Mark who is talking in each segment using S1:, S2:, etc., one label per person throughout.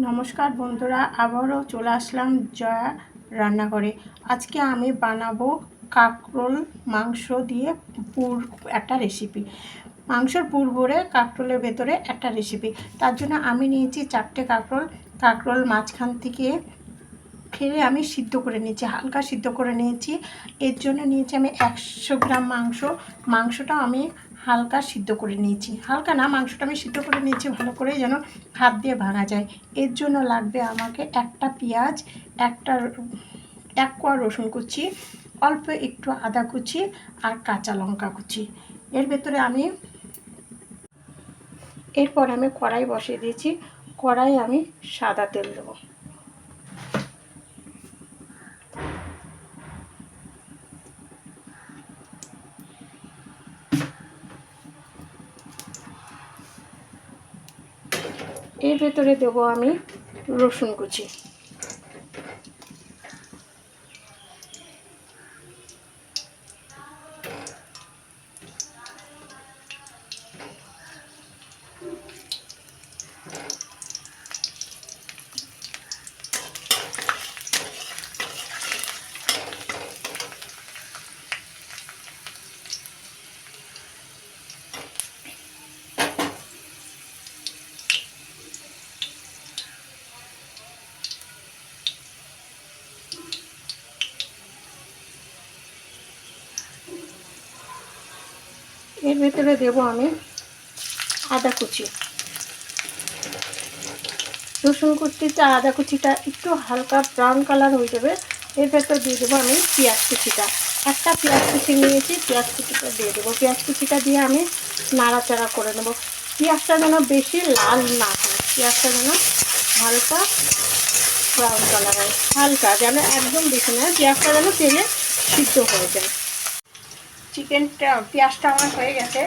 S1: নমস্কার বন্ধুরা, আবারও চলে আসলাম জয়া রান্নাঘরে। আজকে আমি বানাবো কাঁকরোল মাংস দিয়ে পুর একটা রেসিপি। মাংসর পুর ভরে কাঁকরোলের ভেতরে একটা রেসিপি। তার জন্য আমি নিয়েছি 4টে কাঁকরোল মাঝখান থেকে ফেলে আমি সিদ্ধ করে নিয়েছি, হালকা সিদ্ধ করে নিয়েছি। এর জন্য নিয়েছি আমি 100 গ্রাম মাংসটা আমি হালকা সিদ্ধ করে নিয়েছি, হালকা না, মাংসটা আমি সিদ্ধ করে নিয়েছি ভালো করে, যেন হাত দিয়ে ভাঙা যায়। এর জন্য লাগবে আমাকে একটা পেঁয়াজ, এক কোয়া রসুন কুচি, অল্প একটু আদা কুচি আর কাঁচা লঙ্কা কুচি। এরপর আমি কড়াই বসিয়ে দিয়েছি। কড়াই আমি সাদা তেল দেবো। এর ভেতরে দেবো আমি রসুন কুচি। এর ভেতরে দেবো আমি আদা কুচি। রসুন কুচিটা, আদা কুচিটা একটু হালকা ব্রাউন কালার হয়ে যাবে। এর ভেতর দিয়ে দেবো আমি পেঁয়াজ কুচিটা। একটা পেঁয়াজ কুচি নিয়েছি, পেঁয়াজ কুচিটা দিয়ে দেবো। পেঁয়াজ কুচিটা দিয়ে আমি নাড়াচাড়া করে নেবো। পেঁয়াজটা যেন বেশি লাল না হয়, পেঁয়াজটা যেন হালকা ব্রাউন কালার হয়, হালকা, যেন একদম বেশি না, পেঁয়াজটা যেন তেলে সিদ্ধ হয়ে যায়। পেঁয়াজটা আমার হয়ে গেছে।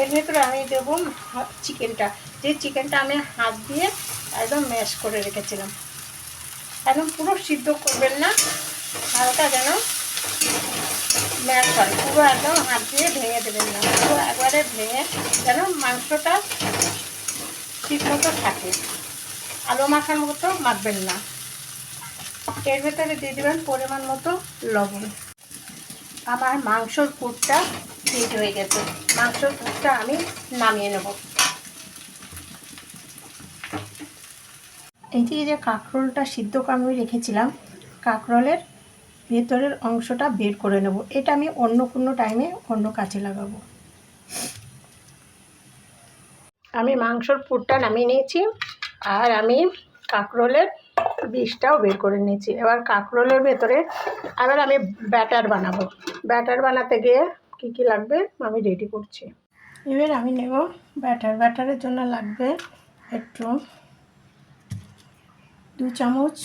S1: এর ভেতরে আমি দেবো চিকেনটা আমি হাত দিয়ে একদম ম্যাশ করে রেখেছিলাম। একদম পুরো সিদ্ধ করবেন না, হালকা যেন ম্যাশ হয়, পুরো একদম হাত দিয়ে ভেঙে দেবেন না, পুরো একবারে ভেঙে যেন মাংসটা ঠিক মতো থাকে, আলু মাখার মতো মাখবেন না। এর ভেতরে দিয়ে দেবেন পরিমাণ মতো লবণ। আমার মাংসর পুরটা রেডি হয়ে গেছে। মাংসর পুরটা আমি নামিয়ে নেব। এই যে কাঁকরোলটা সিদ্ধ করে রেখেছিলাম, কাঁকরোলের ভেতরের অংশটা বের করে নেব। এটা আমি অন্য কোনো টাইমে অন্য কাজে লাগাবো। আমি মাংসর পুরটা নামিয়ে নিয়েছি, আর আমি কাঁকরোলের বীজটাও বের করে নিয়েছি। এবার কাঁকরোলের ভেতরে আমি ব্যাটার বানাবো। ব্যাটার বানাতে গিয়ে কী কী লাগবে আমি রেডি করছি। এবার আমি নেব ব্যাটারের জন্য লাগবে একটু 2 চামচ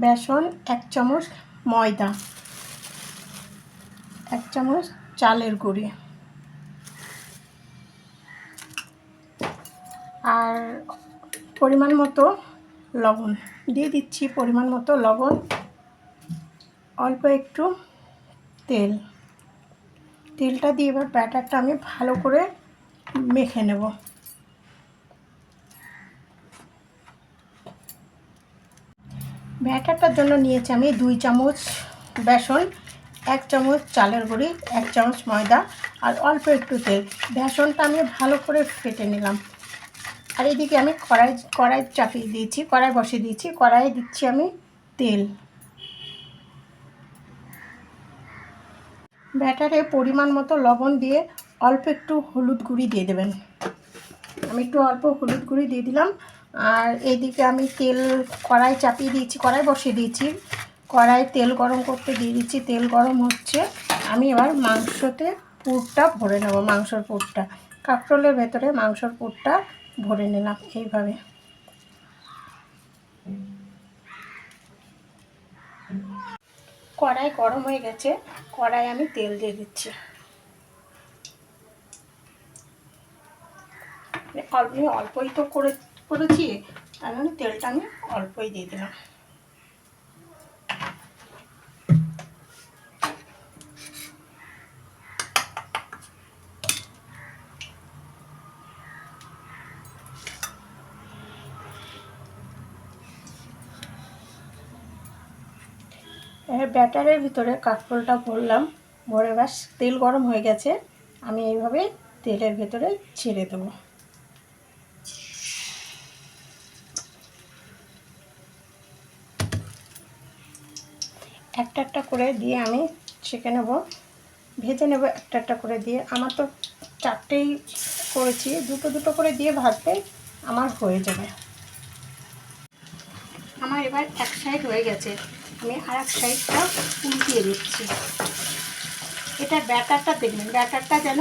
S1: বেসন, 1 চামচ ময়দা, 1 চামচ চালের গুঁড়ি, আর পরিমাণ মতো লবণ দিয়ে দিচ্ছি। পরিমাণ মতো লবণ, অল্প একটু তেলটা দিয়ে এবার ব্যাটারটা আমি ভালো করে মেখে নেব। ব্যাটারটার জন্য নিয়েছি আমি 2 চামচ বেসন, 1 চামচ চালের গুঁড়ি, 1 চামচ ময়দা আর অল্প একটু তেল। বেসনটা আমি ভালো করে ফেটে নিলাম। আর এদিকে আমি কড়াই চাপিয়ে দিয়েছি, কড়াই বসিয়ে দিয়েছি। কড়াইয়ে দিচ্ছি আমি তেল। ব্যাটারে পরিমাণ মতো লবণ দিয়ে অল্প একটু হলুদ গুঁড়ি দিয়ে দেবেন। আমি একটু অল্প হলুদ গুঁড়ি দিয়ে দিলাম। আর এইদিকে আমি কড়াই চাপিয়ে দিয়েছি, কড়াই বসিয়ে দিয়েছি। কড়াই তেল গরম করতে দিয়ে দিচ্ছি, তেল গরম হচ্ছে। আমি এবার মাংসতে পুরটা ভরে নেব। মাংসর পুরটা, কাঁকরোলের ভেতরে মাংসর পুরটা ভরে নিলাম এইভাবে। কড়াই গরম হয়ে গেছে, কড়াই আমি তেল দিয়ে দিচ্ছি। আমি অল্পই তো করেছি, তার জন্য তেলটা আমি অল্পই দিয়ে দিলাম। ব্যাটারের ভিতরে কাঁকরোলটা ভরলাম, ভরে ব্যাস তেল গরম হয়ে গেছে। আমি এইভাবে তেলের ভেতরে ছেড়ে দেবো। একটা একটা করে দিয়ে আমি ছেঁকে নেব, ভেজে নেব একটা একটা করে দিয়ে। আমার তো 4টেই করেছি, দুটো দুটো করে দিয়ে ভাজতে আমার হয়ে যাবে। আমার এবার এক সাইড হয়ে গেছে, আমি আর এক সাইডটা উল্টিয়ে দিচ্ছি। এটা ব্যাটারটা দেখবেন, ব্যাটারটা যেন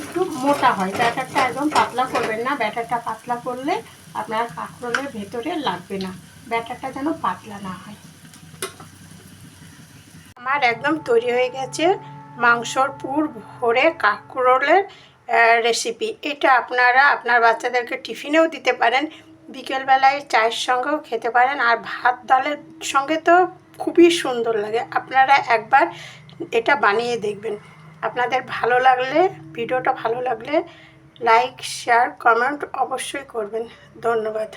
S1: একটু মোটা হয়, ব্যাটারটা একদম পাতলা করবেন না। ব্যাটারটা পাতলা করলে আপনার কাঁকরোলের ভেতরে লাগবে না, ব্যাটারটা যেন পাতলা না হয়। আমার একদম তৈরি হয়ে গেছে মাংসর পুর ভরে কাঁকরোলের রেসিপি। এটা আপনারা আপনার বাচ্চাদেরকে টিফিনেও দিতে পারেন, বিকেলবেলায় চায়ের সঙ্গেও খেতে পারেন, আর ভাত ডালের সঙ্গে তো খুবই সুন্দর লাগে। আপনারা একবার এটা বানিয়ে দেখবেন। আপনাদের ভালো লাগলে, ভিডিওটা ভালো লাগলে লাইক, শেয়ার, কমেন্ট অবশ্যই করবেন। ধন্যবাদ।